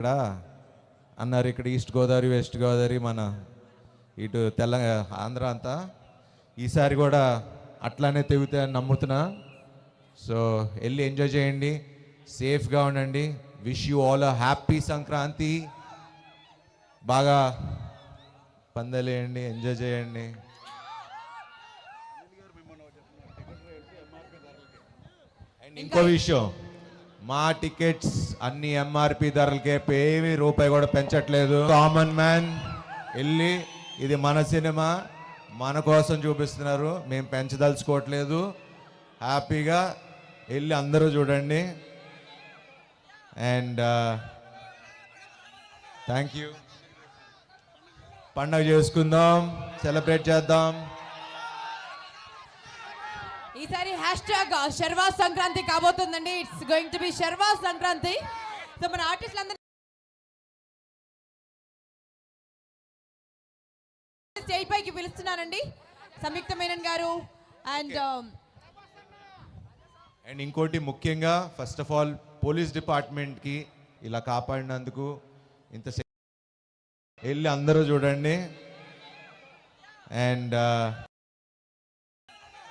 ఇక్కడ అన్నారు, ఇక్కడ ఈస్ట్ గోదావరి వెస్ట్ గోదావరి మన ఇటు ఆంధ్ర అంతా ఈసారి కూడా అట్లానే తెగుతాయని నమ్ముతున్నా. సో వెళ్ళి ఎంజాయ్ చేయండి, సేఫ్గా ఉండండి. Wish you all a happy Sankranti. బాగా పందలేయండి, ఎంజాయ్ చేయండి. అండ్ ఇంకో విషయం, మా టికెట్స్ అన్ని ఎంఆర్పి ధరలకే, ఏమీ రూపాయి కూడా పెంచట్లేదు. కామన్ మ్యాన్ వెళ్ళి, ఇది మన సినిమా, మన కోసం చూపిస్తున్నారు, మేము పెంచదలుచుకోవట్లేదు. హ్యాపీగా వెళ్ళి అందరూ చూడండి. And thank you. పండగ చేసుకుందాం, సెలబ్రేట్ చేద్దాం. ఈసారి హ్యాష్ట్యాగ్ శర్వా సంక్రాంతి కాబోతుందండి. It's going to be Sharwa Sankranti. So మన ఆర్టిస్టులందరూ స్టేజ్ పైకి పిలుస్తున్నానండి. సంయుక్త మేనన్ గారు అండ్ ఇంకోటి ముఖ్యంగా, ఫస్ట్ ఆఫ్ ఆల్ పోలీస్ డిపార్ట్మెంట్కి ఇలా కాపాడినందుకు ఇంత వెళ్ళి అందరూ చూడండి. And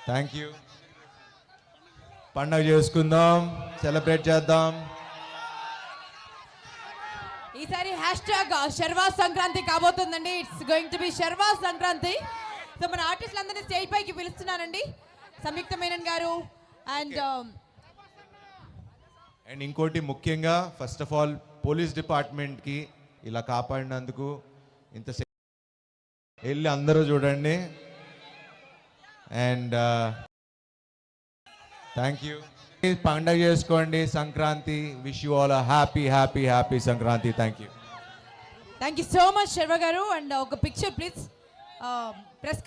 thank you. పండగ చేసుకుందాం, సెలబ్రేట్ చేద్దాం. ఈసారి హ్యాష్ట్యాగ్ శర్వా సంక్రాంతి కాబోతుందండి. It's going to be Sharwa Sankranti. So మన ఆర్టిస్టులందరినీ స్టేజ్ పైకి పిలుస్తున్నానండి. సంయుక్త మేనన్ గారు అండ్ ఇంకోటి ముఖ్యంగా, ఫస్ట్ ఆఫ్ ఆల్ పోలీస్ డిపార్ట్మెంట్కి ఇలా కాపాడినందుకు ఇంత వెళ్ళి అందరూ చూడండి. And thank you. పండగ చేసుకోండి, Sankranti. Wish you all happy happy happy Sankranti. Thank you. Thank you so much Sharwa garu. And ఒక పిక్చర్ ప్లీజ్. ప్రెస్